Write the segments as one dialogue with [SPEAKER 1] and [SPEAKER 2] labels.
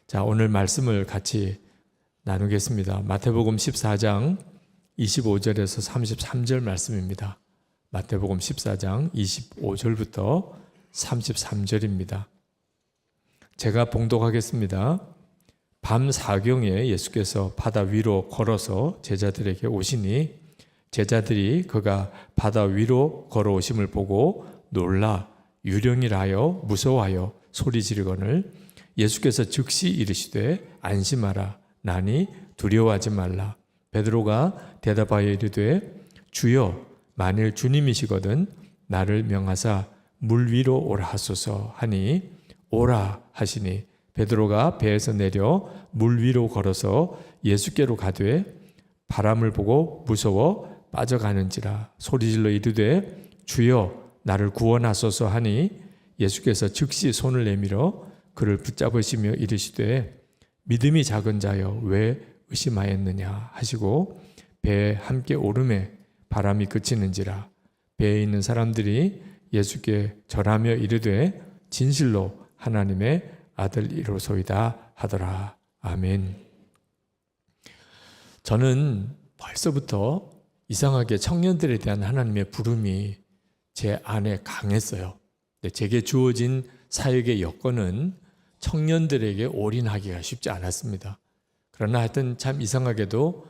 [SPEAKER 1] 자, 오늘 말씀을 같이 나누겠습니다. 마태복음 14장 25절에서 33절 말씀입니다. 마태복음 14장 25절부터 33절입니다. 제가 봉독하겠습니다. 밤 사경에 예수께서 바다 위로 걸어서 제자들에게 오시니 제자들이 그가 바다 위로 걸어오심을 보고 놀라 유령이라 하여 무서워하여 소리 지르거늘 예수께서 즉시 이르시되 안심하라 나니 두려워하지 말라. 베드로가 대답하여 이르되 주여 만일 주님이시거든 나를 명하사 물 위로 오라 하소서 하니 오라 하시니 베드로가 배에서 내려 물 위로 걸어서 예수께로 가되 바람을 보고 무서워 빠져가는지라 소리질러 이르되 주여 나를 구원하소서 하니 예수께서 즉시 손을 내밀어 그를 붙잡으시며 이르시되 믿음이 작은 자여 왜 의심하였느냐 하시고 배에 함께 오르매 바람이 그치는지라 배에 있는 사람들이 예수께 절하며 이르되 진실로 하나님의 아들이로소이다 하더라. 아멘. 저는 벌써부터 이상하게 청년들에 대한 하나님의 부름이 제 안에 강했어요. 제게 주어진 사역의 여건은 청년들에게 올인하기가 쉽지 않았습니다. 그러나 하여튼 참 이상하게도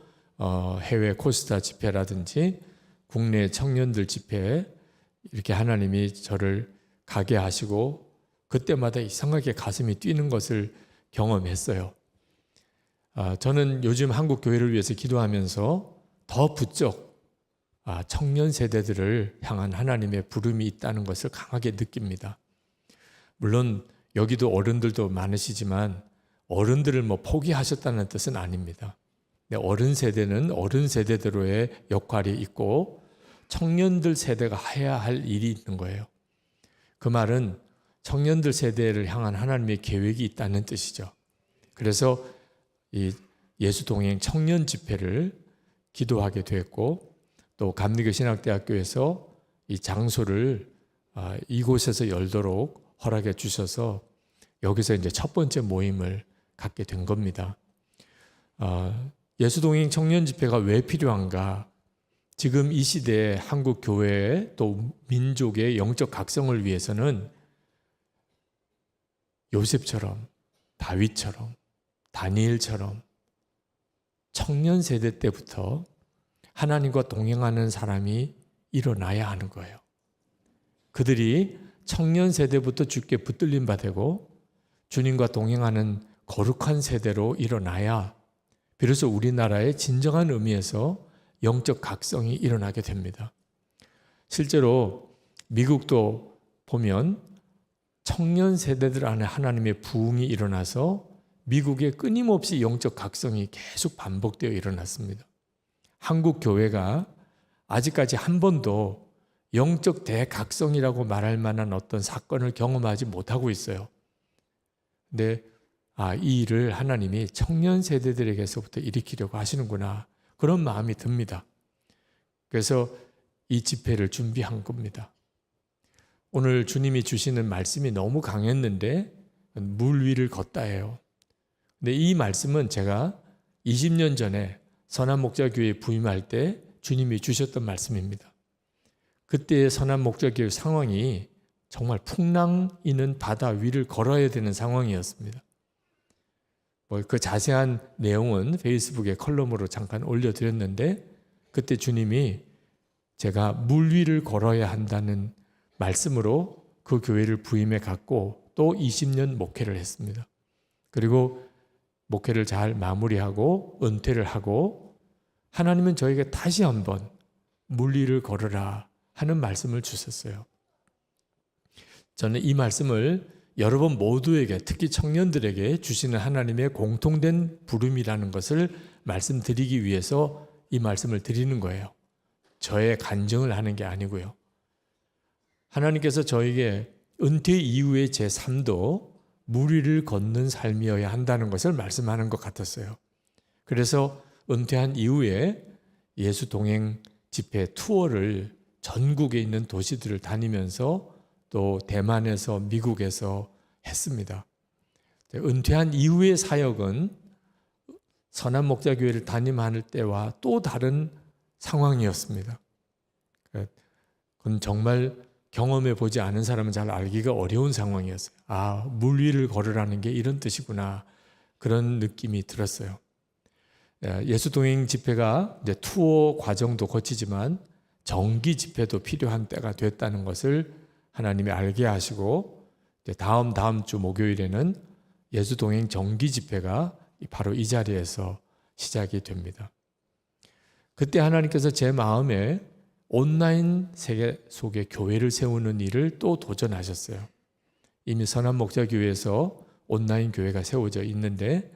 [SPEAKER 1] 해외 코스타 집회라든지 국내 청년들 집회에 이렇게 하나님이 저를 가게 하시고 그때마다 이상하게 가슴이 뛰는 것을 경험했어요. 저는 요즘 한국 교회를 위해서 기도하면서 더 부쩍 청년 세대들을 향한 하나님의 부름이 있다는 것을 강하게 느낍니다. 물론 여기도 어른들도 많으시지만 어른들을 포기하셨다는 뜻은 아닙니다. 어른 세대는 어른 세대대로의 역할이 있고 청년들 세대가 해야 할 일이 있는 거예요. 그 말은 청년들 세대를 향한 하나님의 계획이 있다는 뜻이죠. 그래서 이 예수동행 청년 집회를 기도하게 됐고 또 감리교 신학대학교에서 이 장소를 이곳에서 열도록 허락해 주셔서 여기서 이제 첫 번째 모임을 갖게 된 겁니다. 예수동행 청년 집회가 왜 필요한가? 지금 이 시대에 한국 교회의 또 민족의 영적 각성을 위해서는 요셉처럼 다윗처럼 다니엘처럼 청년 세대 때부터 하나님과 동행하는 사람이 일어나야 하는 거예요. 그들이 청년 세대부터 주께 붙들림 받고 주님과 동행하는 거룩한 세대로 일어나야 비로소 우리나라의 진정한 의미에서 영적 각성이 일어나게 됩니다. 실제로 미국도 보면 청년 세대들 안에 하나님의 부흥이 일어나서 미국에 끊임없이 영적 각성이 계속 반복되어 일어났습니다. 한국 교회가 아직까지 한 번도 영적 대각성이라고 말할 만한 어떤 사건을 경험하지 못하고 있어요. 근데 이 일을 하나님이 청년 세대들에게서부터 일으키려고 하시는구나 그런 마음이 듭니다. 그래서 이 집회를 준비한 겁니다. 오늘 주님이 주시는 말씀이 너무 강했는데 물 위를 걷다예요. 근데 이 말씀은 제가 20년 전에 선한목자교회에 부임할 때 주님이 주셨던 말씀입니다. 그때의 선한목자교회 상황이 정말 풍랑이는 바다 위를 걸어야 되는 상황이었습니다. 그 자세한 내용은 페이스북에 컬럼으로 잠깐 올려드렸는데 그때 주님이 제가 물 위를 걸어야 한다는 말씀으로 그 교회를 부임해 갔고 또 20년 목회를 했습니다. 그리고 목회를 잘 마무리하고 은퇴를 하고 하나님은 저에게 다시 한번 물 위를 걸으라 하는 말씀을 주셨어요. 저는 이 말씀을 여러분 모두에게 특히 청년들에게 주시는 하나님의 공통된 부름이라는 것을 말씀드리기 위해서 이 말씀을 드리는 거예요. 저의 간증을 하는 게 아니고요. 하나님께서 저에게 은퇴 이후의 제 삶도 물 위를 걷는 삶이어야 한다는 것을 말씀하는 것 같았어요. 그래서 은퇴한 이후에 예수 동행 집회 투어를 전국에 있는 도시들을 다니면서 또 대만에서 미국에서 했습니다. 은퇴한 이후의 사역은 선한 목자교회를 담임할 때와 또 다른 상황이었습니다. 그건 정말 경험해 보지 않은 사람은 잘 알기가 어려운 상황이었어요. 아, 물 위를 걸으라는 게 이런 뜻이구나. 그런 느낌이 들었어요. 예수 동행 집회가 이제 투어 과정도 거치지만 정기 집회도 필요한 때가 됐다는 것을 하나님이 알게 하시고, 다음 주 목요일에는 예수 동행 정기 집회가 바로 이 자리에서 시작이 됩니다. 그때 하나님께서 제 마음에 온라인 세계 속에 교회를 세우는 일을 또 도전하셨어요. 이미 선한 목자교회에서 온라인 교회가 세워져 있는데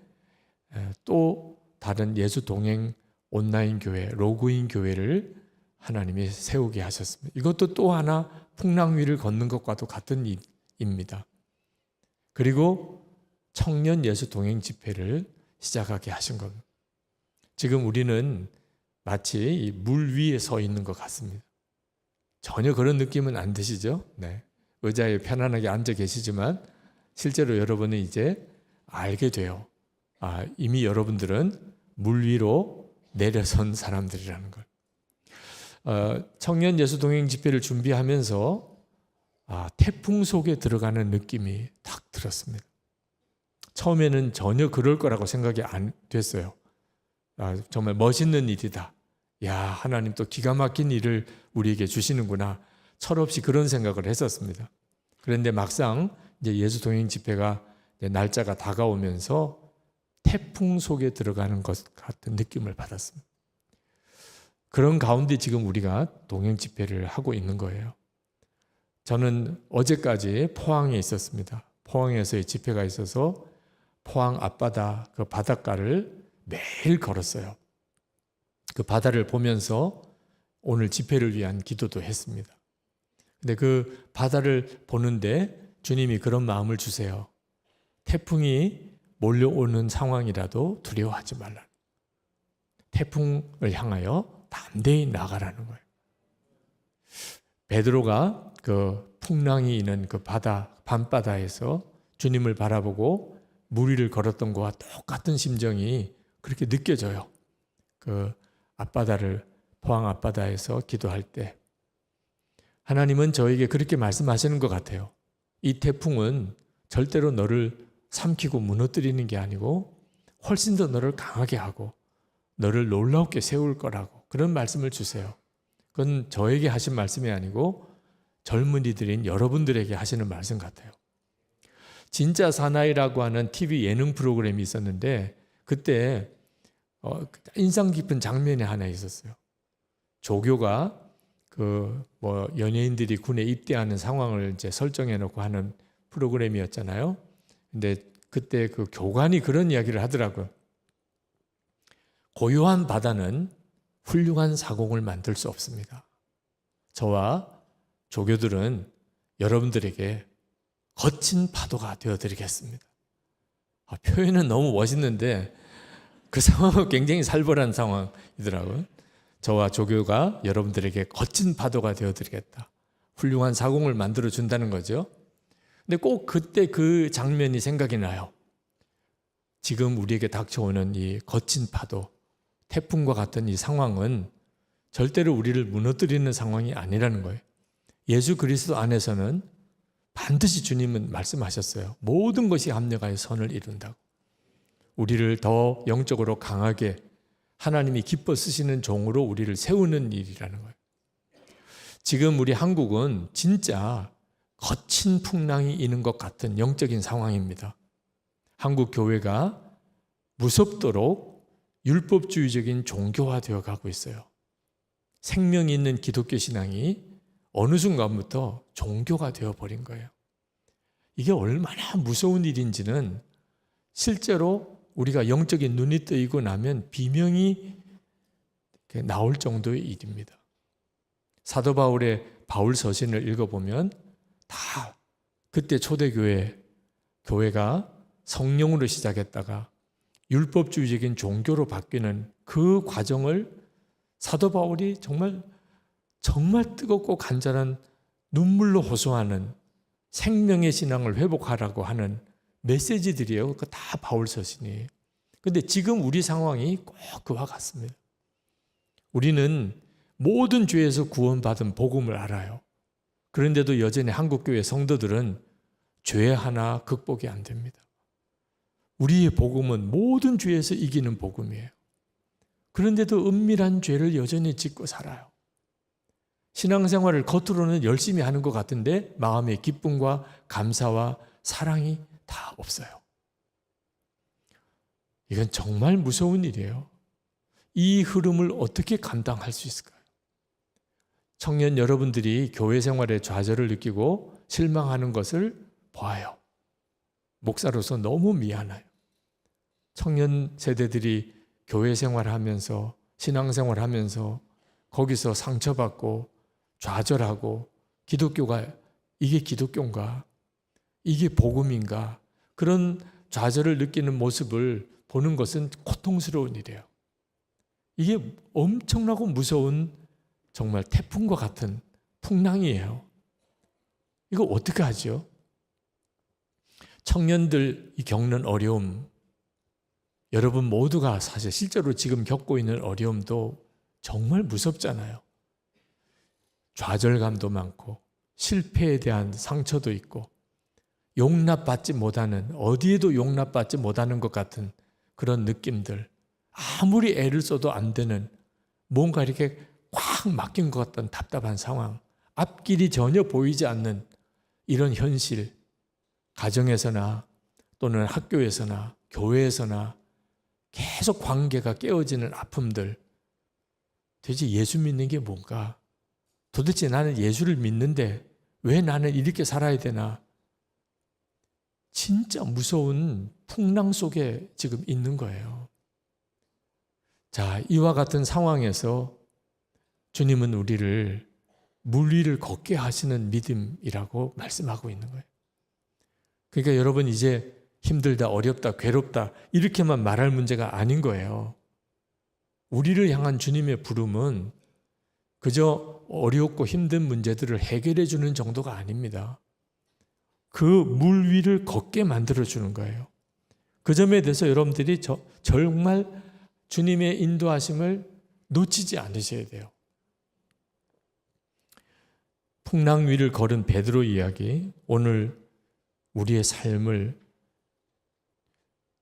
[SPEAKER 1] 또 다른 예수 동행 온라인 교회, 로그인 교회를 하나님이 세우게 하셨습니다. 이것도 또 하나 풍랑 위를 걷는 것과도 같은 일입니다. 그리고 청년 예수 동행 집회를 시작하게 하신 겁니다. 지금 우리는 마치 물 위에 서 있는 것 같습니다. 전혀 그런 느낌은 안 드시죠? 네. 의자에 편안하게 앉아 계시지만 실제로 여러분은 이제 알게 돼요. 아, 이미 여러분들은 물 위로 내려선 사람들이라는 걸. 청년 예수 동행 집회를 준비하면서 태풍 속에 들어가는 느낌이 딱 들었습니다. 처음에는 전혀 그럴 거라고 생각이 안 됐어요. 정말 멋있는 일이다. 야, 하나님 또 기가 막힌 일을 우리에게 주시는구나. 철없이 그런 생각을 했었습니다. 그런데 막상 이제 예수 동행 집회가 날짜가 다가오면서 태풍 속에 들어가는 것 같은 느낌을 받았습니다. 그런 가운데 지금 우리가 동행 집회를 하고 있는 거예요. 저는 어제까지 포항에 있었습니다. 포항에서의 집회가 있어서 포항 앞바다 그 바닷가를 매일 걸었어요. 그 바다를 보면서 오늘 집회를 위한 기도도 했습니다. 근데 그 바다를 보는데 주님이 그런 마음을 주세요. 태풍이 몰려오는 상황이라도 두려워하지 말라. 태풍을 향하여 담대히 나가라는 거예요. 베드로가 그 풍랑이 있는 그 바다, 밤바다에서 주님을 바라보고 물 위를 걸었던 것과 똑같은 심정이 그렇게 느껴져요. 그 앞바다를, 포항 앞바다에서 기도할 때 하나님은 저에게 그렇게 말씀하시는 것 같아요. 이 태풍은 절대로 너를 삼키고 무너뜨리는 게 아니고 훨씬 더 너를 강하게 하고 너를 놀랍게 세울 거라고 그런 말씀을 주세요. 그건 저에게 하신 말씀이 아니고 젊은이들인 여러분들에게 하시는 말씀 같아요. 진짜 사나이라고 하는 TV 예능 프로그램이 있었는데 그때 인상 깊은 장면이 하나 있었어요. 조교가 연예인들이 군에 입대하는 상황을 이제 설정해 놓고 하는 프로그램이었잖아요. 근데 그때 그 교관이 그런 이야기를 하더라고요. 고요한 바다는 훌륭한 사공을 만들 수 없습니다. 저와 조교들은 여러분들에게 거친 파도가 되어드리겠습니다. 표현은 너무 멋있는데 그 상황은 굉장히 살벌한 상황이더라고요. 저와 조교가 여러분들에게 거친 파도가 되어드리겠다. 훌륭한 사공을 만들어준다는 거죠. 근데 꼭 그때 그 장면이 생각이 나요. 지금 우리에게 닥쳐오는 이 거친 파도, 태풍과 같은 이 상황은 절대로 우리를 무너뜨리는 상황이 아니라는 거예요. 예수 그리스도 안에서는 반드시 주님은 말씀하셨어요. 모든 것이 합력하여 선을 이룬다고. 우리를 더 영적으로 강하게 하나님이 기뻐 쓰시는 종으로 우리를 세우는 일이라는 거예요. 지금 우리 한국은 진짜 거친 풍랑이 있는 것 같은 영적인 상황입니다. 한국 교회가 무섭도록 율법주의적인 종교화되어 가고 있어요. 생명이 있는 기독교 신앙이 어느 순간부터 종교가 되어버린 거예요. 이게 얼마나 무서운 일인지는 실제로 우리가 영적인 눈이 뜨이고 나면 비명이 나올 정도의 일입니다. 사도 바울의 바울 서신을 읽어보면 다 그때 교회가 성령으로 시작했다가 율법주의적인 종교로 바뀌는 그 과정을 사도 바울이 정말 뜨겁고 간절한 눈물로 호소하는 생명의 신앙을 회복하라고 하는 메시지들이에요. 그거 다 바울 서신이에요. 근데 지금 우리 상황이 꼭 그와 같습니다. 우리는 모든 죄에서 구원받은 복음을 알아요. 그런데도 여전히 한국교회 성도들은 죄 하나 극복이 안 됩니다. 우리의 복음은 모든 죄에서 이기는 복음이에요. 그런데도 은밀한 죄를 여전히 짓고 살아요. 신앙생활을 겉으로는 열심히 하는 것 같은데 마음의 기쁨과 감사와 사랑이 다 없어요. 이건 정말 무서운 일이에요. 이 흐름을 어떻게 감당할 수 있을까요? 청년 여러분들이 교회 생활에 좌절을 느끼고 실망하는 것을 보아요. 목사로서 너무 미안해요. 청년 세대들이 교회 생활하면서 신앙생활하면서 거기서 상처받고 좌절하고 기독교가 이게 기독교인가? 이게 복음인가? 그런 좌절을 느끼는 모습을 보는 것은 고통스러운 일이에요. 이게 엄청나고 무서운 정말 태풍과 같은 풍랑이에요. 이거 어떻게 하죠? 청년들이 겪는 어려움, 여러분 모두가 사실 실제로 지금 겪고 있는 어려움도 정말 무섭잖아요. 좌절감도 많고 실패에 대한 상처도 있고 용납받지 못하는, 어디에도 용납받지 못하는 것 같은 그런 느낌들, 아무리 애를 써도 안 되는, 뭔가 이렇게 꽉 막힌 것 같던 답답한 상황, 앞길이 전혀 보이지 않는 이런 현실, 가정에서나 또는 학교에서나 교회에서나 계속 관계가 깨어지는 아픔들, 도대체 예수 믿는 게 뭔가? 도대체 나는 예수를 믿는데 왜 나는 이렇게 살아야 되나? 진짜 무서운 풍랑 속에 지금 있는 거예요. 자, 이와 같은 상황에서 주님은 우리를 물 위를 걷게 하시는 믿음이라고 말씀하고 있는 거예요. 그러니까 여러분 이제 힘들다, 어렵다, 괴롭다 이렇게만 말할 문제가 아닌 거예요. 우리를 향한 주님의 부름은 그저 어렵고 힘든 문제들을 해결해 주는 정도가 아닙니다. 그 물 위를 걷게 만들어 주는 거예요. 그 점에 대해서 여러분들이 정말 주님의 인도하심을 놓치지 않으셔야 돼요. 풍랑 위를 걸은 베드로 이야기, 오늘 우리의 삶을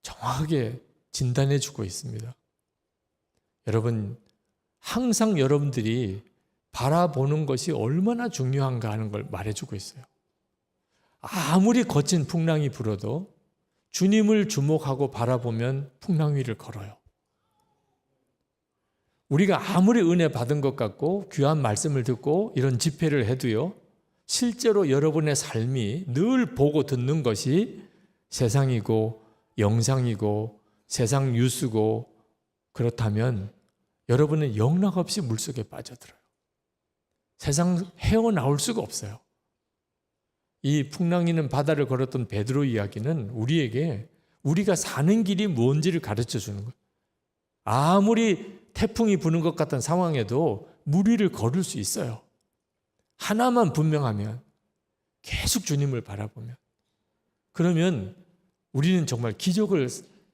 [SPEAKER 1] 정확하게 진단해 주고 있습니다. 여러분, 항상 여러분들이 바라보는 것이 얼마나 중요한가 하는 걸 말해주고 있어요. 아무리 거친 풍랑이 불어도 주님을 주목하고 바라보면 풍랑 위를 걸어요. 우리가 아무리 은혜 받은 것 같고 귀한 말씀을 듣고 이런 집회를 해도요, 실제로 여러분의 삶이 늘 보고 듣는 것이 세상이고 영상이고 세상 뉴스고 그렇다면 여러분은 영락없이 물속에 빠져들어요. 세상 헤어나올 수가 없어요. 이 풍랑이는 바다를 걸었던 베드로 이야기는 우리에게 우리가 사는 길이 뭔지를 가르쳐 주는 거예요. 아무리 태풍이 부는 것 같은 상황에도 물 위를 걸을 수 있어요. 하나만 분명하면, 계속 주님을 바라보면, 그러면 우리는 정말 기적을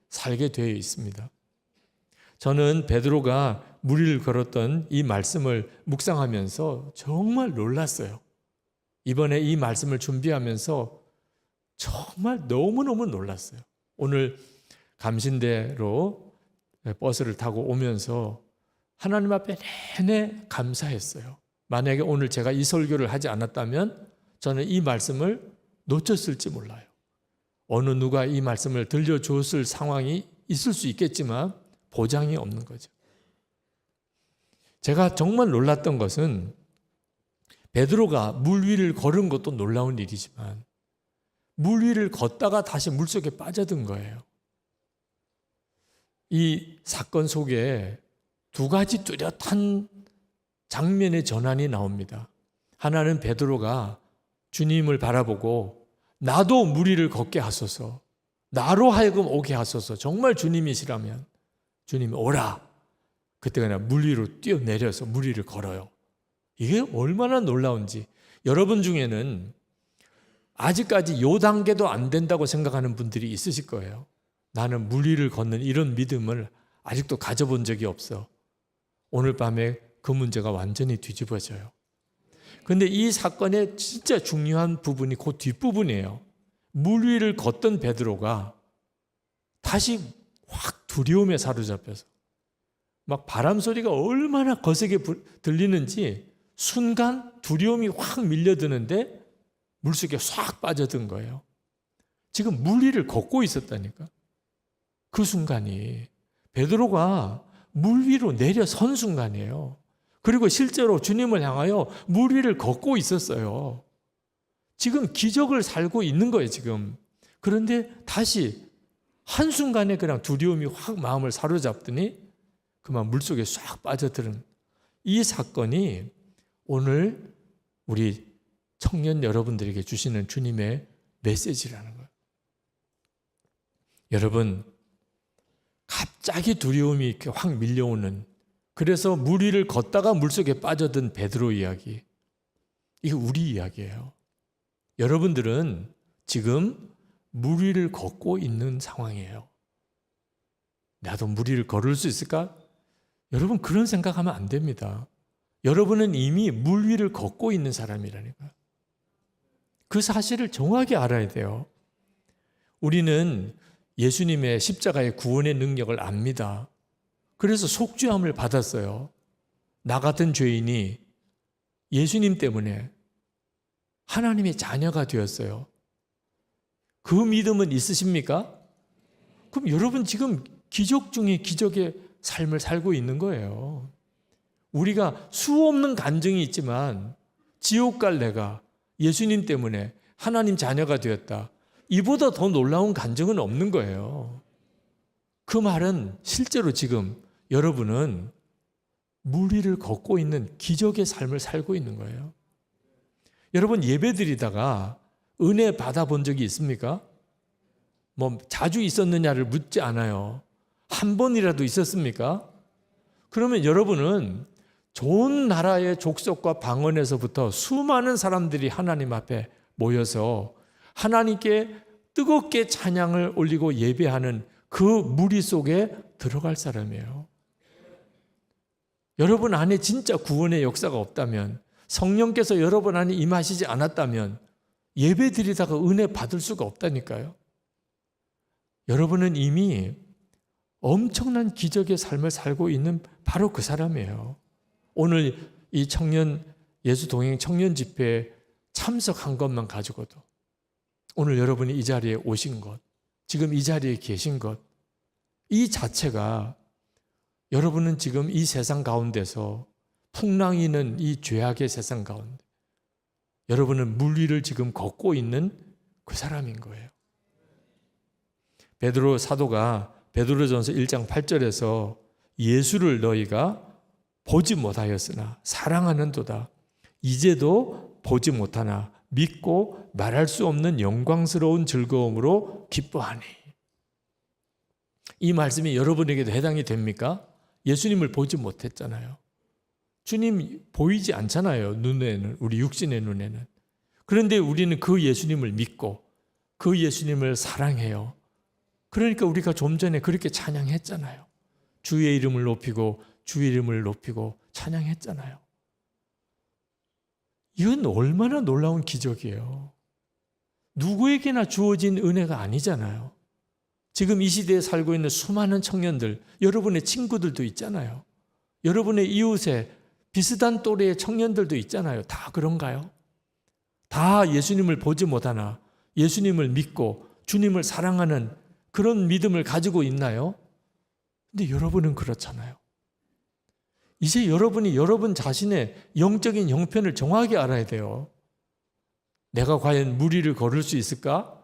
[SPEAKER 1] 살게 되어 있습니다. 저는 베드로가 물 위를 걸었던 이 말씀을 묵상하면서 정말 놀랐어요. 이번에 이 말씀을 준비하면서 정말 너무너무 놀랐어요. 오늘 감신대로 버스를 타고 오면서 하나님 앞에 내내 감사했어요. 만약에 오늘 제가 이 설교를 하지 않았다면 저는 이 말씀을 놓쳤을지 몰라요. 어느 누가 이 말씀을 들려줬을 상황이 있을 수 있겠지만 보장이 없는 거죠. 제가 정말 놀랐던 것은 베드로가 물 위를 걸은 것도 놀라운 일이지만 물 위를 걷다가 다시 물속에 빠져든 거예요. 이 사건 속에 두 가지 뚜렷한 장면의 전환이 나옵니다. 하나는 베드로가 주님을 바라보고 나도 물 위를 걷게 하소서, 나로 하여금 오게 하소서, 정말 주님이시라면 주님이 오라. 그때 그냥 물 위로 뛰어내려서 물 위를 걸어요. 이게 얼마나 놀라운지. 여러분 중에는 아직까지 요 단계도 안 된다고 생각하는 분들이 있으실 거예요. 나는 물 위를 걷는 이런 믿음을 아직도 가져본 적이 없어. 오늘 밤에 그 문제가 완전히 뒤집어져요. 그런데 이 사건의 진짜 중요한 부분이 그 뒷부분이에요. 물 위를 걷던 베드로가 다시 확 두려움에 사로잡혀서 막 바람 소리가 얼마나 거세게 들리는지 순간 두려움이 확 밀려드는데 물속에 싹 빠져든 거예요. 지금 물 위를 걷고 있었다니까. 그 순간이 베드로가 물 위로 내려선 순간이에요. 그리고 실제로 주님을 향하여 물 위를 걷고 있었어요. 지금 기적을 살고 있는 거예요, 지금. 그런데 다시 한순간에 그냥 두려움이 확 마음을 사로잡더니 그만 물속에 싹 빠져드는 이 사건이 오늘 우리 청년 여러분들에게 주시는 주님의 메시지라는 거예요. 여러분, 갑자기 두려움이 이렇게 확 밀려오는, 그래서 물 위를 걷다가 물속에 빠져든 베드로 이야기, 이게 우리 이야기예요. 여러분들은 지금 물 위를 걷고 있는 상황이에요. 나도 물 위를 걸을 수 있을까? 여러분, 그런 생각하면 안 됩니다. 여러분은 이미 물 위를 걷고 있는 사람이라니까요. 그 사실을 정확히 알아야 돼요. 우리는 예수님의 십자가의 구원의 능력을 압니다. 그래서 속죄함을 받았어요. 나 같은 죄인이 예수님 때문에 하나님의 자녀가 되었어요. 그 믿음은 있으십니까? 그럼 여러분 지금 기적 중에 기적의 삶을 살고 있는 거예요. 우리가 수없는 간증이 있지만 지옥 갈 내가 예수님 때문에 하나님 자녀가 되었다. 이보다 더 놀라운 간증은 없는 거예요. 그 말은 실제로 지금 여러분은 물 위를 걷고 있는 기적의 삶을 살고 있는 거예요. 여러분, 예배드리다가 은혜 받아본 적이 있습니까? 자주 있었느냐를 묻지 않아요. 한 번이라도 있었습니까? 그러면 여러분은 좋은 나라의 족속과 방언에서부터 수많은 사람들이 하나님 앞에 모여서 하나님께 뜨겁게 찬양을 올리고 예배하는 그 무리 속에 들어갈 사람이에요. 여러분 안에 진짜 구원의 역사가 없다면, 성령께서 여러분 안에 임하시지 않았다면 예배 드리다가 은혜 받을 수가 없다니까요. 여러분은 이미 엄청난 기적의 삶을 살고 있는 바로 그 사람이에요. 오늘 이 예수 동행 청년 집회에 참석한 것만 가지고도 오늘 여러분이 이 자리에 오신 것, 지금 이 자리에 계신 것, 이 자체가 여러분은 지금 이 세상 가운데서 풍랑이는 이 죄악의 세상 가운데 여러분은 물 위를 지금 걷고 있는 그 사람인 거예요. 베드로 사도가 베드로전서 1장 8절에서 예수를 너희가 보지 못하였으나 사랑하는도다. 이제도 보지 못하나 믿고 말할 수 없는 영광스러운 즐거움으로 기뻐하니. 이 말씀이 여러분에게도 해당이 됩니까? 예수님을 보지 못했잖아요. 주님 보이지 않잖아요. 눈에는, 우리 육신의 눈에는. 그런데 우리는 그 예수님을 믿고 그 예수님을 사랑해요. 그러니까 우리가 좀 전에 그렇게 찬양했잖아요. 주의 이름을 높이고 주의 이름을 높이고 찬양했잖아요. 이건 얼마나 놀라운 기적이에요. 누구에게나 주어진 은혜가 아니잖아요. 지금 이 시대에 살고 있는 수많은 청년들, 여러분의 친구들도 있잖아요. 여러분의 이웃에 비슷한 또래의 청년들도 있잖아요. 다 그런가요? 다 예수님을 보지 못하나 예수님을 믿고 주님을 사랑하는 그런 믿음을 가지고 있나요? 근데 여러분은 그렇잖아요. 이제 여러분이 여러분 자신의 영적인 형편을 정확히 알아야 돼요. 내가 과연 물 위를 걸을 수 있을까?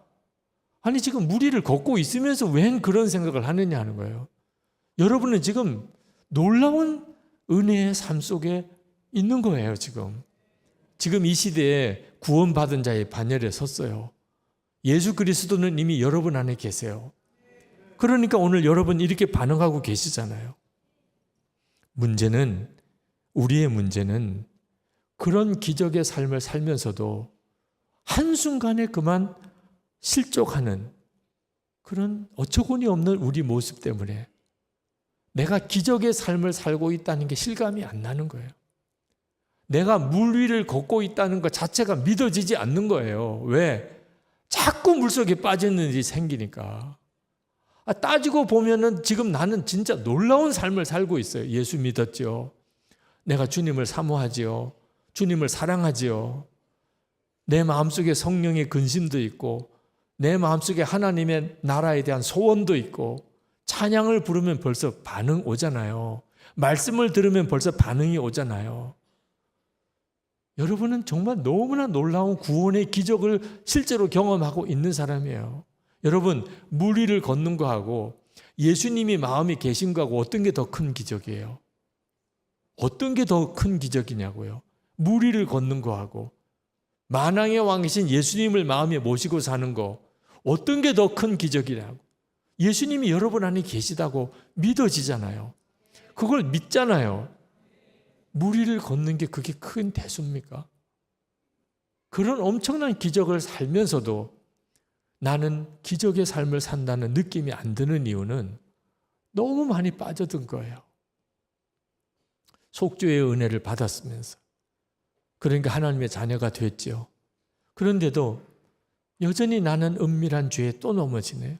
[SPEAKER 1] 아니 지금 물 위를 걷고 있으면서 웬 그런 생각을 하느냐 하는 거예요. 여러분은 지금 놀라운 은혜의 삶 속에 있는 거예요. 지금 이 시대에 구원받은 자의 반열에 섰어요. 예수 그리스도는 이미 여러분 안에 계세요. 그러니까 오늘 여러분 이렇게 반응하고 계시잖아요. 우리의 문제는 그런 기적의 삶을 살면서도 한순간에 그만 실족하는 그런 어처구니 없는 우리 모습 때문에 내가 기적의 삶을 살고 있다는 게 실감이 안 나는 거예요. 내가 물 위를 걷고 있다는 것 자체가 믿어지지 않는 거예요. 왜? 자꾸 물속에 빠지는 일이 생기니까. 따지고 보면은 지금 나는 진짜 놀라운 삶을 살고 있어요. 예수 믿었죠. 내가 주님을 사모하지요. 주님을 사랑하지요. 내 마음속에 성령의 근심도 있고 내 마음속에 하나님의 나라에 대한 소원도 있고 찬양을 부르면 벌써 반응 오잖아요. 말씀을 들으면 벌써 반응이 오잖아요. 여러분은 정말 너무나 놀라운 구원의 기적을 실제로 경험하고 있는 사람이에요. 여러분, 물 위를 걷는 거하고 예수님이 마음이 계신 거하고 어떤 게 더 큰 기적이에요? 어떤 게 더 큰 기적이냐고요? 물 위를 걷는 거하고 만왕의 왕이신 예수님을 마음에 모시고 사는 거 어떤 게 더 큰 기적이냐고. 예수님이 여러분 안에 계시다고 믿어지잖아요. 그걸 믿잖아요. 물 위를 걷는 게 그게 큰 대수입니까? 그런 엄청난 기적을 살면서도 나는 기적의 삶을 산다는 느낌이 안 드는 이유는 너무 많이 빠져든 거예요. 속죄의 은혜를 받았으면서. 그러니까 하나님의 자녀가 됐죠. 그런데도 여전히 나는 은밀한 죄에 또 넘어지네.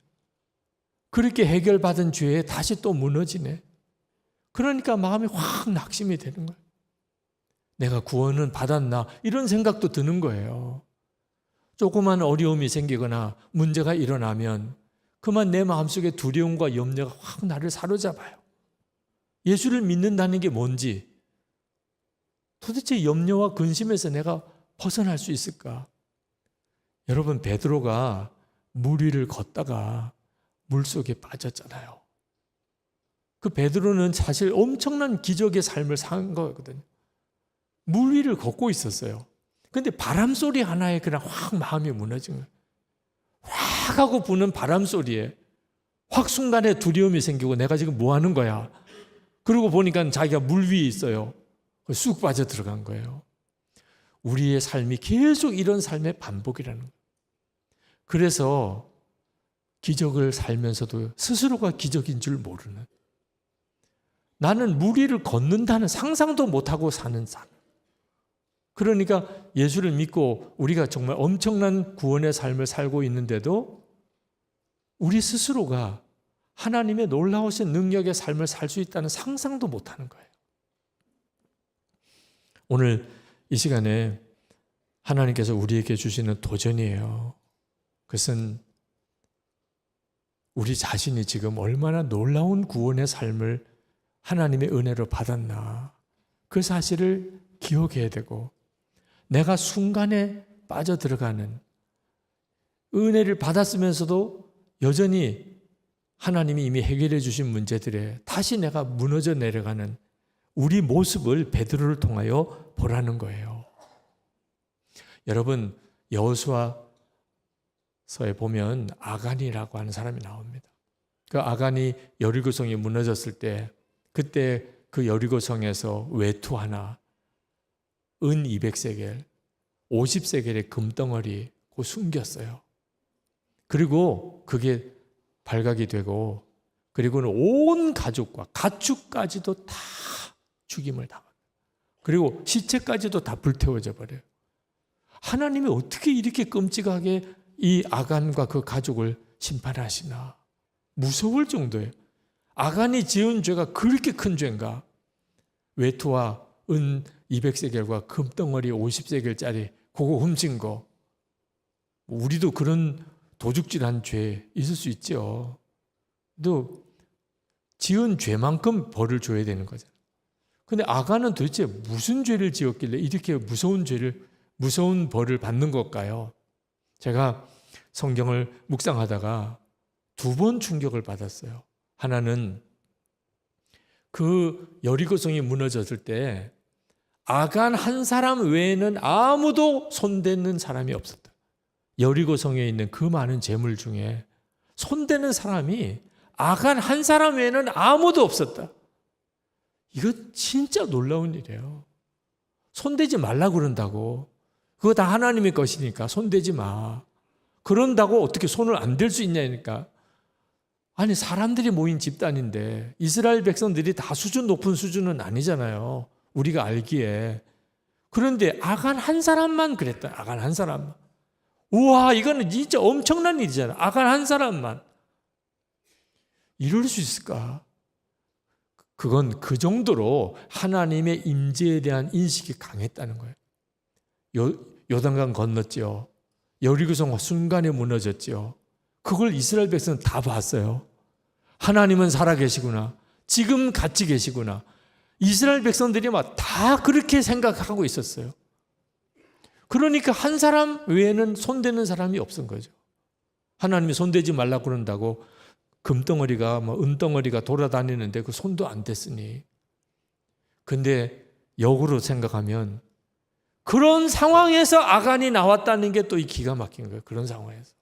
[SPEAKER 1] 그렇게 해결받은 죄에 다시 또 무너지네. 그러니까 마음이 확 낙심이 되는 거예요. 내가 구원은 받았나? 이런 생각도 드는 거예요. 조그만 어려움이 생기거나 문제가 일어나면 그만 내 마음속에 두려움과 염려가 확 나를 사로잡아요. 예수를 믿는다는 게 뭔지, 도대체 염려와 근심에서 내가 벗어날 수 있을까? 여러분, 베드로가 물 위를 걷다가 물속에 빠졌잖아요. 그 베드로는 사실 엄청난 기적의 삶을 산 거거든요. 물 위를 걷고 있었어요. 근데 바람 소리 하나에 그냥 확 마음이 무너진 거예요. 확 하고 부는 바람 소리에 확 순간에 두려움이 생기고 내가 지금 뭐 하는 거야? 그러고 보니까 자기가 물 위에 있어요. 쑥 빠져 들어간 거예요. 우리의 삶이 계속 이런 삶의 반복이라는 거예요. 그래서 기적을 살면서도 스스로가 기적인 줄 모르는, 나는 물 위를 걷는다는 상상도 못하고 사는 삶. 그러니까 예수를 믿고 우리가 정말 엄청난 구원의 삶을 살고 있는데도 우리 스스로가 하나님의 놀라우신 능력의 삶을 살 수 있다는 상상도 못하는 거예요. 오늘 이 시간에 하나님께서 우리에게 주시는 도전이에요. 그것은 우리 자신이 지금 얼마나 놀라운 구원의 삶을 하나님의 은혜로 받았나, 그 사실을 기억해야 되고, 내가 순간에 빠져들어가는, 은혜를 받았으면서도 여전히 하나님이 이미 해결해 주신 문제들에 다시 내가 무너져 내려가는 우리 모습을 베드로를 통하여 보라는 거예요. 여러분, 여호수아서에 보면 아간이라고 하는 사람이 나옵니다. 그 아간이 여리고성이 무너졌을 때, 그때 그 여리고성에서 외투 하나, 은 200세겔, 50세겔의 금덩어리 그 숨겼어요. 그리고 그게 발각이 되고, 그리고는 온 가족과 가축까지도 다 죽임을 당합니다. 그리고 시체까지도 다 불태워져 버려요. 하나님이 어떻게 이렇게 끔찍하게 이 아간과 그 가족을 심판하시나 무서울 정도예요. 아간이 지은 죄가 그렇게 큰 죄인가? 외투와 은 200세겔과 금덩어리 50세겔짜리 그거 훔친 거, 우리도 그런 도둑질한 죄 있을 수 있죠. 또 지은 죄만큼 벌을 줘야 되는 거잖아요. 근데 아간은 도대체 무슨 죄를 지었길래 이렇게 무서운 벌을 받는 걸까요? 제가 성경을 묵상하다가 두 번 충격을 받았어요. 하나는 그 여리고성이 무너졌을 때 아간 한 사람 외에는 아무도 손대는 사람이 없었다. 여리고성에 있는 그 많은 재물 중에 손대는 사람이 아간 한 사람 외에는 아무도 없었다. 이거 진짜 놀라운 일이에요. 손대지 말라고 그런다고. 그거 다 하나님의 것이니까 손대지 마. 그런다고 어떻게 손을 안 댈 수 있냐니까. 아니 사람들이 모인 집단인데 이스라엘 백성들이 다 수준 높은 수준은 아니잖아요. 우리가 알기에. 그런데 아간 한 사람만 그랬다. 아간 한 사람만. 우와 이거는 진짜 엄청난 일이잖아. 아간 한 사람만. 이럴 수 있을까? 그건 그 정도로 하나님의 임재에 대한 인식이 강했다는 거예요. 요단강 건넜죠. 여리고성 순간에 무너졌죠. 그걸 이스라엘 백성은 다 봤어요. 하나님은 살아계시구나. 지금 같이 계시구나. 이스라엘 백성들이 막 다 그렇게 생각하고 있었어요. 그러니까 한 사람 외에는 손대는 사람이 없은 거죠. 하나님이 손대지 말라고 그런다고 금덩어리가 은덩어리가 돌아다니는데 그 손도 안 댔으니. 근데 역으로 생각하면 그런 상황에서 아간이 나왔다는 게 또 이 기가 막힌 거예요. 그런 상황에서.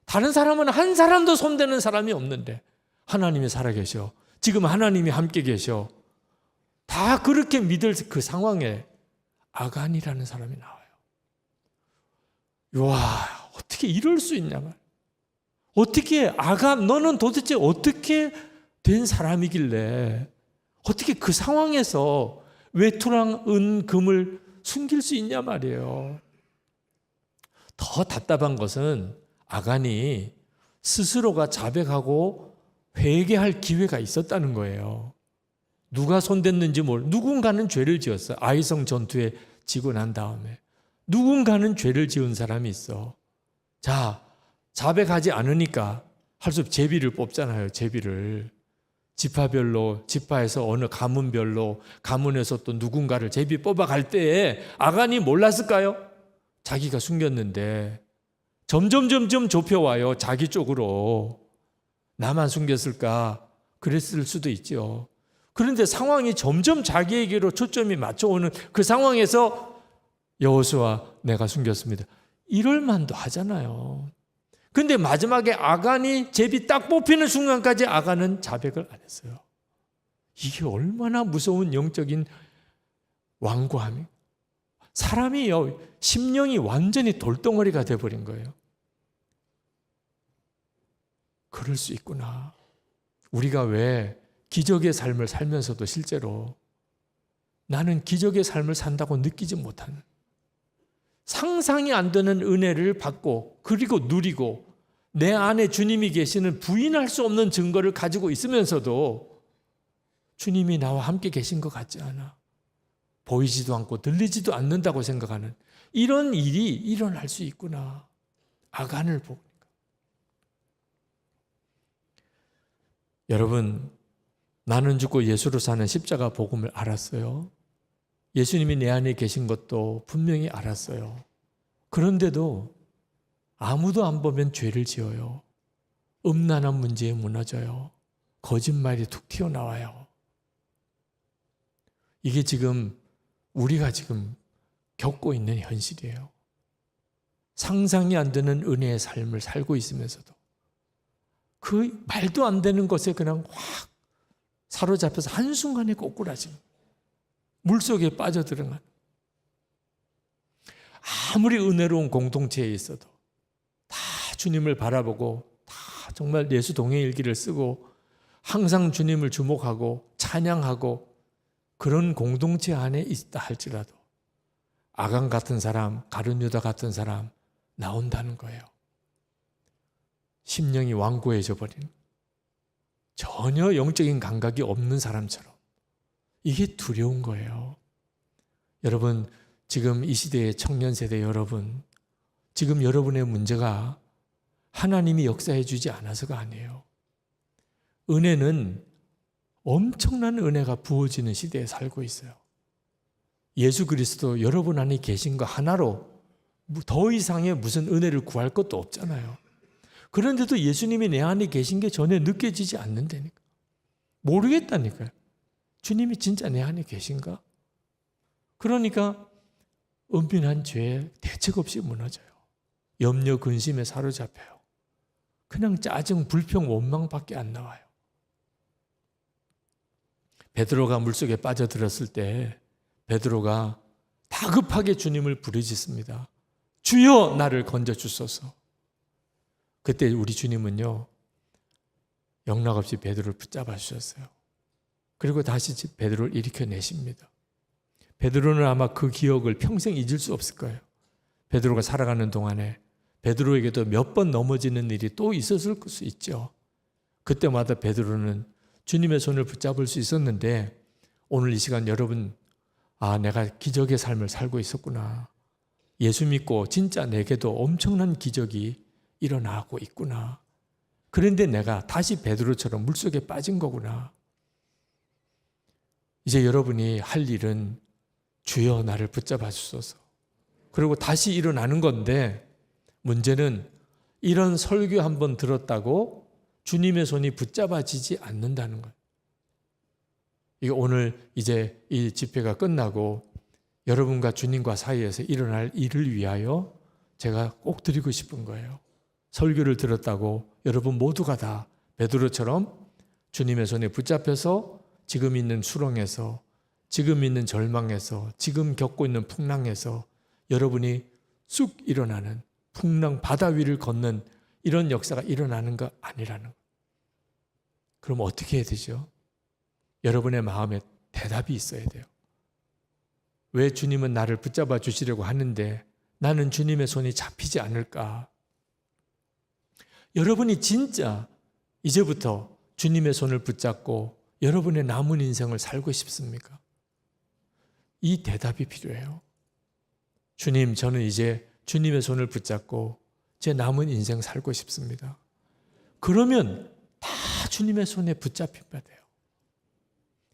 [SPEAKER 1] 다른 사람은 한 사람도 손대는 사람이 없는데 하나님이 살아계셔. 지금 하나님이 함께 계셔. 다 그렇게 믿을 그 상황에 아간이라는 사람이 나와요. 와, 어떻게 이럴 수 있냐 말. 어떻게 아간 너는 도대체 어떻게 된 사람이길래 어떻게 그 상황에서 외투랑 은 금을 숨길 수 있냐 말이에요. 더 답답한 것은 아간이 스스로가 자백하고 회개할 기회가 있었다는 거예요. 누가 손댔는지 누군가는 죄를 지었어요. 아이성 전투에 지고 난 다음에 누군가는 죄를 지은 사람이 있어. 자, 자백하지 않으니까 할 수 없이 제비를 뽑잖아요. 제비를. 지파별로, 지파에서 어느 가문별로, 가문에서 또 누군가를 제비 뽑아갈 때에 아간이 몰랐을까요? 자기가 숨겼는데 점점 좁혀와요. 자기 쪽으로. 나만 숨겼을까? 그랬을 수도 있죠. 그런데 상황이 점점 자기에게로 초점이 맞춰오는 그 상황에서 여호수아 내가 숨겼습니다. 이럴 만도 하잖아요. 근데 마지막에 아간이 제비 딱 뽑히는 순간까지 아간은 자백을 안 했어요. 이게 얼마나 무서운 영적인 완고함이. 사람이요, 심령이 완전히 돌덩어리가 돼버린 거예요. 그럴 수 있구나. 우리가 왜 기적의 삶을 살면서도 실제로 나는 기적의 삶을 산다고 느끼지 못하는, 상상이 안 되는 은혜를 받고 그리고 누리고 내 안에 주님이 계시는 부인할 수 없는 증거를 가지고 있으면서도 주님이 나와 함께 계신 것 같지 않아. 보이지도 않고 들리지도 않는다고 생각하는 이런 일이 일어날 수 있구나. 아간을 보니까. 여러분, 나는 죽고 예수로 사는 십자가 복음을 알았어요. 예수님이 내 안에 계신 것도 분명히 알았어요. 그런데도 아무도 안 보면 죄를 지어요. 음란한 문제에 무너져요. 거짓말이 툭 튀어나와요. 이게 지금 우리가 지금 겪고 있는 현실이에요. 상상이 안 되는 은혜의 삶을 살고 있으면서도 그 말도 안 되는 것에 그냥 확 사로잡혀서 한순간에 꼬꾸라지는, 물속에 빠져들어간, 아무리 은혜로운 공동체에 있어도 다 주님을 바라보고 다 정말 예수 동행일기를 쓰고 항상 주님을 주목하고 찬양하고 그런 공동체 안에 있다 할지라도 아간 같은 사람, 가룟 유다 같은 사람 나온다는 거예요. 심령이 완고해져 버린, 전혀 영적인 감각이 없는 사람처럼. 이게 두려운 거예요. 여러분, 지금 이 시대의 청년 세대 여러분, 지금 여러분의 문제가 하나님이 역사해 주지 않아서가 아니에요. 은혜는 엄청난 은혜가 부어지는 시대에 살고 있어요. 예수 그리스도 여러분 안에 계신 거 하나로 더 이상의 무슨 은혜를 구할 것도 없잖아요. 그런데도 예수님이 내 안에 계신 게 전혀 느껴지지 않는다니까. 모르겠다니까요. 주님이 진짜 내 안에 계신가? 그러니까 은밀한 죄에 대책 없이 무너져요. 염려 근심에 사로잡혀요. 그냥 짜증, 불평, 원망밖에 안 나와요. 베드로가 물속에 빠져들었을 때 베드로가 다급하게 주님을 부르짖습니다. 주여 나를 건져주소서. 그때 우리 주님은요, 영락없이 베드로를 붙잡아 주셨어요. 그리고 다시 베드로를 일으켜내십니다. 베드로는 아마 그 기억을 평생 잊을 수 없을 거예요. 베드로가 살아가는 동안에 베드로에게도 몇 번 넘어지는 일이 또 있었을 수 있죠. 그때마다 베드로는 주님의 손을 붙잡을 수 있었는데, 오늘 이 시간 여러분, 내가 기적의 삶을 살고 있었구나. 예수 믿고 진짜 내게도 엄청난 기적이 일어나고 있구나. 그런데 내가 다시 베드로처럼 물속에 빠진 거구나. 이제 여러분이 할 일은 주여 나를 붙잡아 주소서. 그리고 다시 일어나는 건데, 문제는 이런 설교 한번 들었다고 주님의 손이 붙잡아지지 않는다는 거예요. 이게 오늘 이제 이 집회가 끝나고 여러분과 주님과 사이에서 일어날 일을 위하여 제가 꼭 드리고 싶은 거예요. 설교를 들었다고 여러분 모두가 다 베드로처럼 주님의 손에 붙잡혀서 지금 있는 수렁에서, 지금 있는 절망에서, 지금 겪고 있는 풍랑에서 여러분이 쑥 일어나는, 풍랑 바다 위를 걷는 이런 역사가 일어나는 거 아니라는 거예요. 그럼 어떻게 해야 되죠? 여러분의 마음에 대답이 있어야 돼요. 왜 주님은 나를 붙잡아 주시려고 하는데 나는 주님의 손이 잡히지 않을까? 여러분이 진짜 이제부터 주님의 손을 붙잡고 여러분의 남은 인생을 살고 싶습니까? 이 대답이 필요해요. 주님, 저는 이제 주님의 손을 붙잡고 제 남은 인생 살고 싶습니다. 그러면 다 주님의 손에 붙잡힌 바 돼요.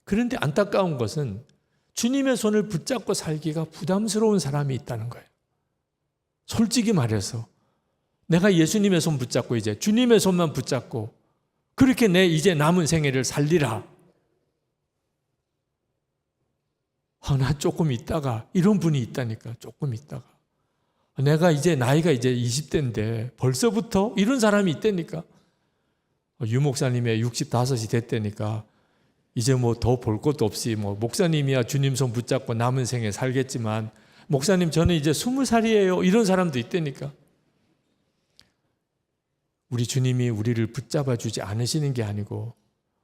[SPEAKER 1] 그런데 안타까운 것은 주님의 손을 붙잡고 살기가 부담스러운 사람이 있다는 거예요. 솔직히 말해서 내가 예수님의 손 붙잡고 이제 주님의 손만 붙잡고 그렇게 내 이제 남은 생애를 살리라. 나 조금 있다가, 이런 분이 있다니까. 조금 있다가 내가 이제 나이가 이제 20대인데 벌써부터 이런 사람이 있다니까. 유 목사님의 65이 됐다니까 이제 뭐 더 볼 것도 없이 뭐 목사님이야 주님 손 붙잡고 남은 생에 살겠지만 목사님 저는 이제 20살이에요. 이런 사람도 있다니까. 우리 주님이 우리를 붙잡아 주지 않으시는 게 아니고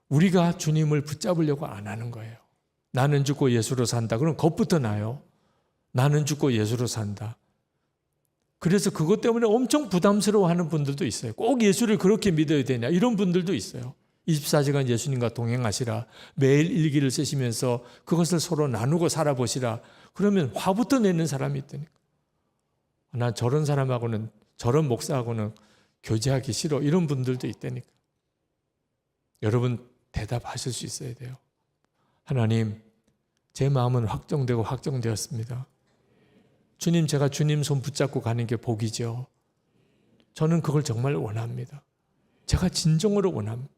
[SPEAKER 1] 우리가 주님을 붙잡으려고 안 하는 거예요. 나는 죽고 예수로 산다. 그럼 겁부터 나요. 나는 죽고 예수로 산다. 그래서 그것 때문에 엄청 부담스러워하는 분들도 있어요. 꼭 예수를 그렇게 믿어야 되냐 이런 분들도 있어요. 24시간 예수님과 동행하시라. 매일 일기를 쓰시면서 그것을 서로 나누고 살아보시라. 그러면 화부터 내는 사람이 있다니까. 난 저런 사람하고는, 저런 목사하고는 교제하기 싫어. 이런 분들도 있다니까. 여러분 대답하실 수 있어야 돼요. 하나님, 제 마음은 확정되고 확정되었습니다. 주님, 제가 주님 손 붙잡고 가는 게 복이죠. 저는 그걸 정말 원합니다. 제가 진정으로 원합니다.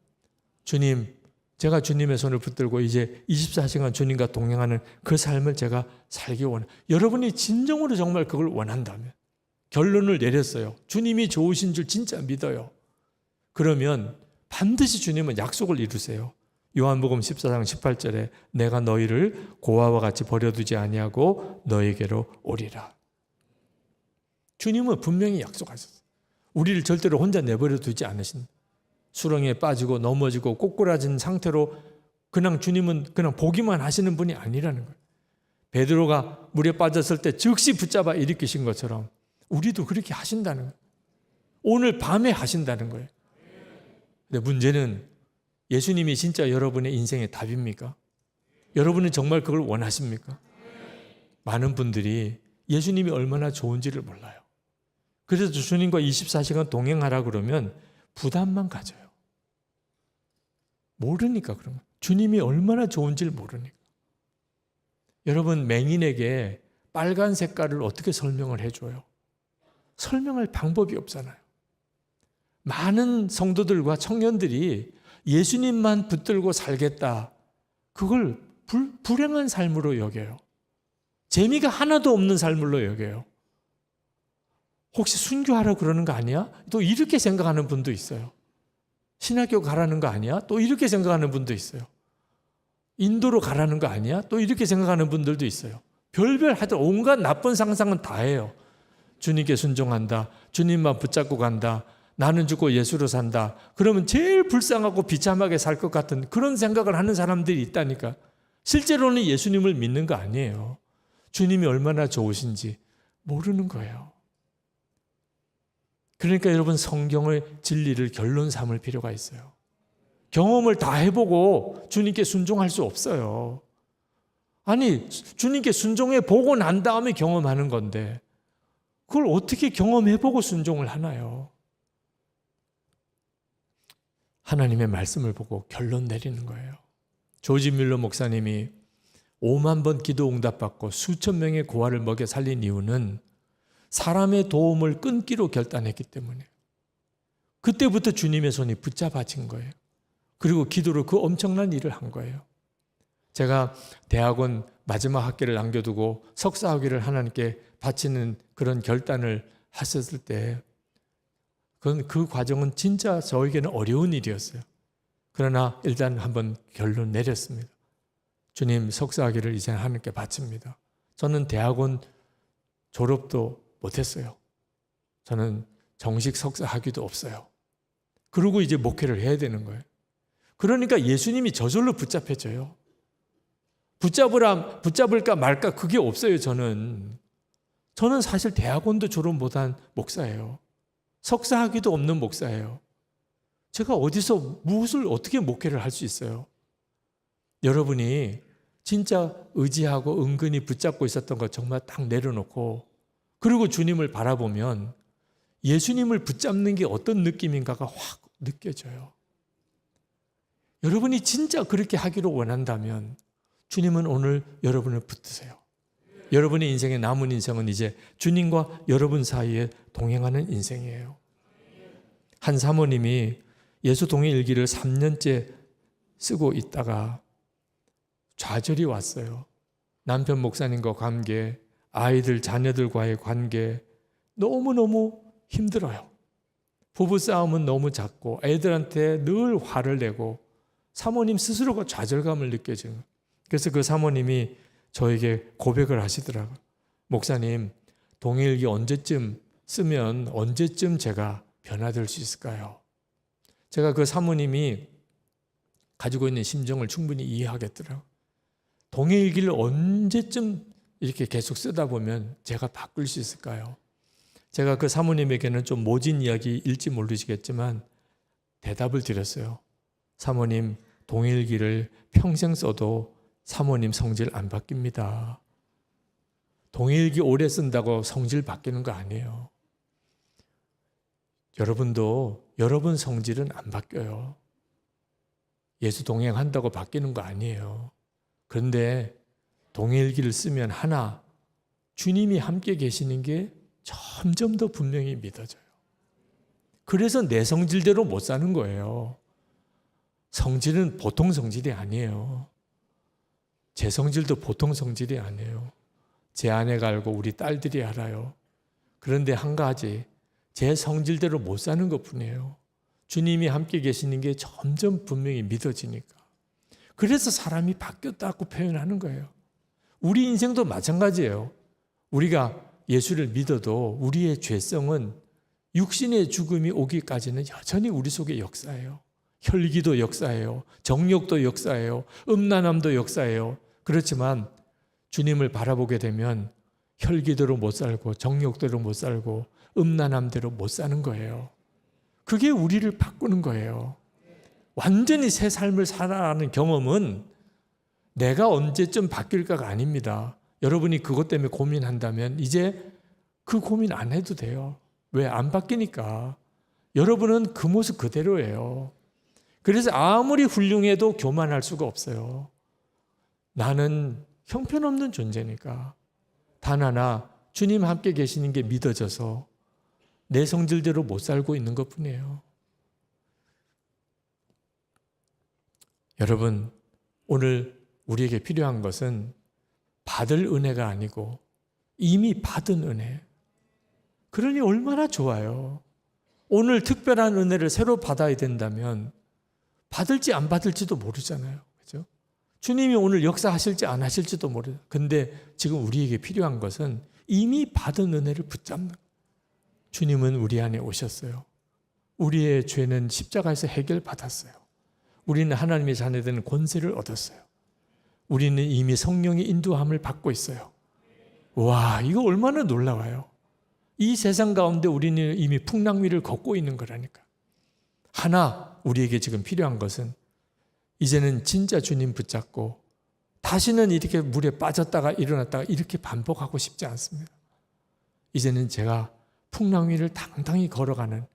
[SPEAKER 1] 주님, 제가 주님의 손을 붙들고 이제 24시간 주님과 동행하는 그 삶을 제가 살기 원합니다. 여러분이 진정으로 정말 그걸 원한다면, 결론을 내렸어요. 주님이 좋으신 줄 진짜 믿어요. 그러면 반드시 주님은 약속을 이루세요. 요한복음 14장 18절에 내가 너희를 고아와 같이 버려두지 아니하고 너에게로 오리라. 주님은 분명히 약속하셨어요. 우리를 절대로 혼자 내버려 두지 않으신다. 수렁에 빠지고 넘어지고 꼬꾸라진 상태로 그냥 주님은 그냥 보기만 하시는 분이 아니라는 거예요. 베드로가 물에 빠졌을 때 즉시 붙잡아 일으키신 것처럼 우리도 그렇게 하신다는 거예요. 오늘 밤에 하신다는 거예요. 근데 문제는 예수님이 진짜 여러분의 인생의 답입니까? 여러분은 정말 그걸 원하십니까? 많은 분들이 예수님이 얼마나 좋은지를 몰라요. 그래서 주님과 24시간 동행하라 그러면 부담만 가져요. 모르니까 그런 거예요. 주님이 얼마나 좋은지를 모르니까. 여러분, 맹인에게 빨간 색깔을 어떻게 설명을 해줘요? 설명할 방법이 없잖아요. 많은 성도들과 청년들이 예수님만 붙들고 살겠다. 그걸 불행한 삶으로 여겨요. 재미가 하나도 없는 삶으로 여겨요. 혹시 순교하라고 그러는 거 아니야? 또 이렇게 생각하는 분도 있어요. 신학교 가라는 거 아니야? 또 이렇게 생각하는 분도 있어요. 인도로 가라는 거 아니야? 또 이렇게 생각하는 분들도 있어요. 별별 하여튼 온갖 나쁜 상상은 다 해요. 주님께 순종한다. 주님만 붙잡고 간다. 나는 죽고 예수로 산다. 그러면 제일 불쌍하고 비참하게 살 것 같은 그런 생각을 하는 사람들이 있다니까. 실제로는 예수님을 믿는 거 아니에요. 주님이 얼마나 좋으신지 모르는 거예요. 그러니까 여러분, 성경의 진리를 결론 삼을 필요가 있어요. 경험을 다 해보고 주님께 순종할 수 없어요. 아니, 주님께 순종해 보고 난 다음에 경험하는 건데 그걸 어떻게 경험해보고 순종을 하나요? 하나님의 말씀을 보고 결론 내리는 거예요. 조지 뮬러 목사님이 5만 번 기도 응답받고 수천 명의 고아를 먹여 살린 이유는 사람의 도움을 끊기로 결단했기 때문에, 그때부터 주님의 손이 붙잡아진 거예요. 그리고 기도로 그 엄청난 일을 한 거예요. 제가 대학원 마지막 학기를 남겨두고 석사 학위를 하나님께 바치는 그런 결단을 하셨을 때 그 과정은 진짜 저에게는 어려운 일이었어요. 그러나 일단 한번 결론 내렸습니다. 주님, 석사 학위를 이제 하나님께 바칩니다. 저는 대학원 졸업도 못했어요. 저는 정식 석사 학위도 없어요. 그러고 이제 목회를 해야 되는 거예요. 그러니까 예수님이 저절로 붙잡혀져요. 붙잡을까 말까 그게 없어요. 저는 사실 대학원도 졸업 못한 목사예요. 석사 학위도 없는 목사예요. 제가 어디서 무엇을 어떻게 목회를 할 수 있어요? 여러분이 진짜 의지하고 은근히 붙잡고 있었던 것 정말 딱 내려놓고 그리고 주님을 바라보면 예수님을 붙잡는 게 어떤 느낌인가가 확 느껴져요. 여러분이 진짜 그렇게 하기를 원한다면 주님은 오늘 여러분을 붙드세요. 여러분의 인생의 남은 인생은 이제 주님과 여러분 사이에 동행하는 인생이에요. 한 사모님이 예수 동행 일기를 3년째 쓰고 있다가 좌절이 왔어요. 남편 목사님과 관계, 아이들, 자녀들과의 관계 너무너무 힘들어요. 부부싸움은 너무 작고 애들한테 늘 화를 내고 사모님 스스로가 좌절감을 느껴지는 거예요. 그래서 그 사모님이 저에게 고백을 하시더라고요. 목사님, 동일기 언제쯤 쓰면 언제쯤 제가 변화될 수 있을까요? 제가 그 사모님이 가지고 있는 심정을 충분히 이해하겠더라고요. 동일기를 언제쯤 이렇게 계속 쓰다 보면 제가 바꿀 수 있을까요? 제가 그 사모님에게는 좀 모진 이야기일지 모르시겠지만 대답을 드렸어요. 사모님, 동일기를 평생 써도 사모님 성질 안 바뀝니다. 동일기 오래 쓴다고 성질 바뀌는 거 아니에요. 여러분도 여러분 성질은 안 바뀌어요. 예수 동행한다고 바뀌는 거 아니에요. 그런데 동일기를 쓰면 하나, 주님이 함께 계시는 게 점점 더 분명히 믿어져요. 그래서 내 성질대로 못 사는 거예요. 성질은 보통 성질이 아니에요. 제 성질도 보통 성질이 아니에요. 제 아내가 알고 우리 딸들이 알아요. 그런데 한 가지, 제 성질대로 못 사는 것뿐이에요. 주님이 함께 계시는 게 점점 분명히 믿어지니까. 그래서 사람이 바뀌었다고 표현하는 거예요. 우리 인생도 마찬가지예요. 우리가 예수를 믿어도 우리의 죄성은 육신의 죽음이 오기까지는 여전히 우리 속에 역사예요. 혈기도 역사예요. 정욕도 역사예요. 음란함도 역사예요. 그렇지만 주님을 바라보게 되면 혈기대로 못 살고 정욕대로 못 살고 음란함대로 못 사는 거예요. 그게 우리를 바꾸는 거예요. 완전히 새 삶을 살아가는 경험은 내가 언제쯤 바뀔까가 아닙니다. 여러분이 그것 때문에 고민한다면 이제 그 고민 안 해도 돼요. 왜? 안 바뀌니까. 여러분은 그 모습 그대로예요. 그래서 아무리 훌륭해도 교만할 수가 없어요. 나는 형편없는 존재니까. 단 하나, 주님 함께 계시는 게 믿어져서 내 성질대로 못 살고 있는 것뿐이에요. 여러분, 오늘 우리에게 필요한 것은 받을 은혜가 아니고 이미 받은 은혜. 그러니 얼마나 좋아요. 오늘 특별한 은혜를 새로 받아야 된다면 받을지 안 받을지도 모르잖아요. 그죠? 주님이 오늘 역사하실지 안 하실지도 모르요. 근데 지금 우리에게 필요한 것은 이미 받은 은혜를 붙잡는 거예요. 주님은 우리 안에 오셨어요. 우리의 죄는 십자가에서 해결받았어요. 우리는 하나님의 자녀되는 권세를 얻었어요. 우리는 이미 성령의 인도함을 받고 있어요. 와, 이거 얼마나 놀라워요. 이 세상 가운데 우리는 이미 풍랑 위를 걷고 있는 거라니까. 하나 우리에게 지금 필요한 것은 이제는 진짜 주님 붙잡고 다시는 이렇게 물에 빠졌다가 일어났다가 이렇게 반복하고 싶지 않습니다. 이제는 제가 풍랑 위를 당당히 걸어가는,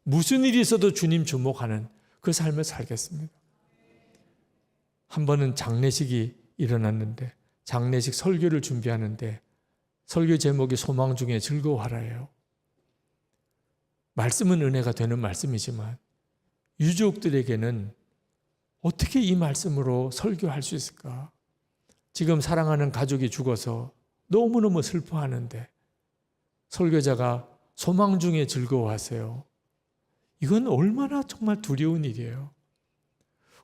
[SPEAKER 1] 무슨 일이 있어도 주님 주목하는 그 삶을 살겠습니다. 한 번은 장례식이 일어났는데, 장례식 설교를 준비하는데 설교 제목이 소망 중에 즐거워하라예요. 말씀은 은혜가 되는 말씀이지만 유족들에게는 어떻게 이 말씀으로 설교할 수 있을까? 지금 사랑하는 가족이 죽어서 너무너무 슬퍼하는데 설교자가 소망 중에 즐거워하세요. 이건 얼마나 정말 두려운 일이에요.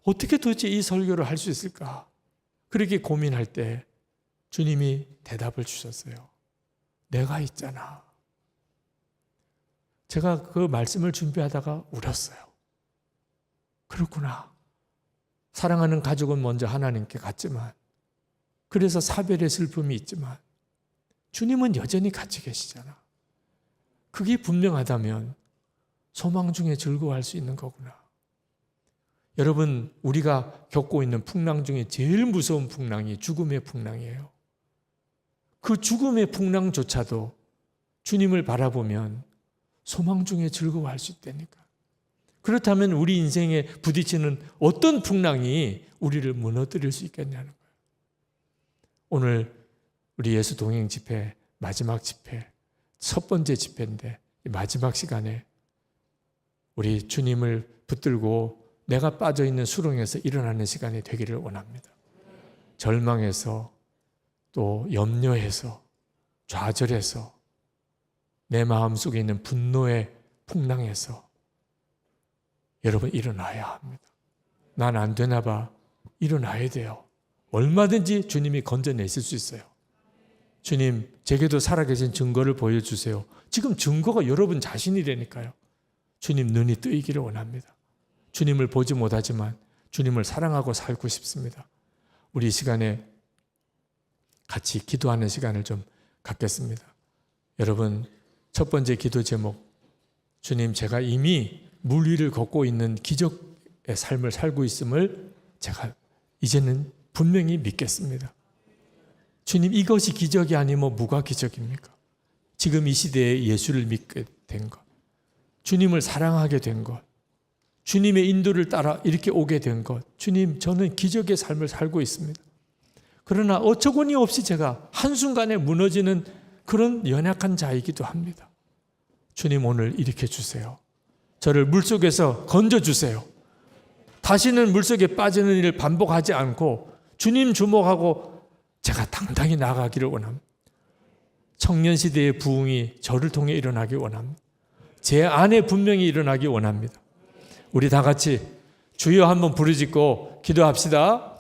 [SPEAKER 1] 어떻게 도대체 이 설교를 할 수 있을까? 그렇게 고민할 때 주님이 대답을 주셨어요. 내가 있잖아. 제가 그 말씀을 준비하다가 울었어요. 그렇구나. 사랑하는 가족은 먼저 하나님께 갔지만, 그래서 사별의 슬픔이 있지만 주님은 여전히 같이 계시잖아. 그게 분명하다면 소망 중에 즐거워할 수 있는 거구나. 여러분, 우리가 겪고 있는 풍랑 중에 제일 무서운 풍랑이 죽음의 풍랑이에요. 그 죽음의 풍랑조차도 주님을 바라보면 소망 중에 즐거워할 수 있다니까. 그렇다면 우리 인생에 부딪히는 어떤 풍랑이 우리를 무너뜨릴 수 있겠냐는 거예요. 오늘 우리 예수 동행 집회, 마지막 집회, 첫 번째 집회인데 마지막 시간에 우리 주님을 붙들고 내가 빠져있는 수렁에서 일어나는 시간이 되기를 원합니다. 절망해서, 또 염려해서, 좌절해서, 내 마음속에 있는 분노의 풍랑에서 여러분 일어나야 합니다. 난 안 되나 봐. 일어나야 돼요. 얼마든지 주님이 건져내실 수 있어요. 주님, 제게도 살아계신 증거를 보여주세요. 지금 증거가 여러분 자신이라니까요. 주님 눈이 뜨이기를 원합니다. 주님을 보지 못하지만 주님을 사랑하고 살고 싶습니다. 우리 이 시간에 같이 기도하는 시간을 좀 갖겠습니다. 여러분, 첫 번째 기도 제목, 주님, 제가 이미 물 위를 걷고 있는 기적의 삶을 살고 있음을 제가 이제는 분명히 믿겠습니다. 주님, 이것이 기적이 아니면 뭐가 기적입니까? 지금 이 시대에 예수를 믿게 된 것, 주님을 사랑하게 된 것, 주님의 인도를 따라 이렇게 오게 된 것, 주님, 저는 기적의 삶을 살고 있습니다. 그러나 어처구니 없이 제가 한순간에 무너지는 그런 연약한 자이기도 합니다. 주님, 오늘 일으켜 주세요. 저를 물속에서 건져주세요. 다시는 물속에 빠지는 일을 반복하지 않고 주님 주목하고 제가 당당히 나아가기를 원합니다. 청년 시대의 부흥이 저를 통해 일어나기 원합니다. 제 안에 분명히 일어나기 원합니다. 우리 다 같이 주여 한번 부르짖고 기도합시다.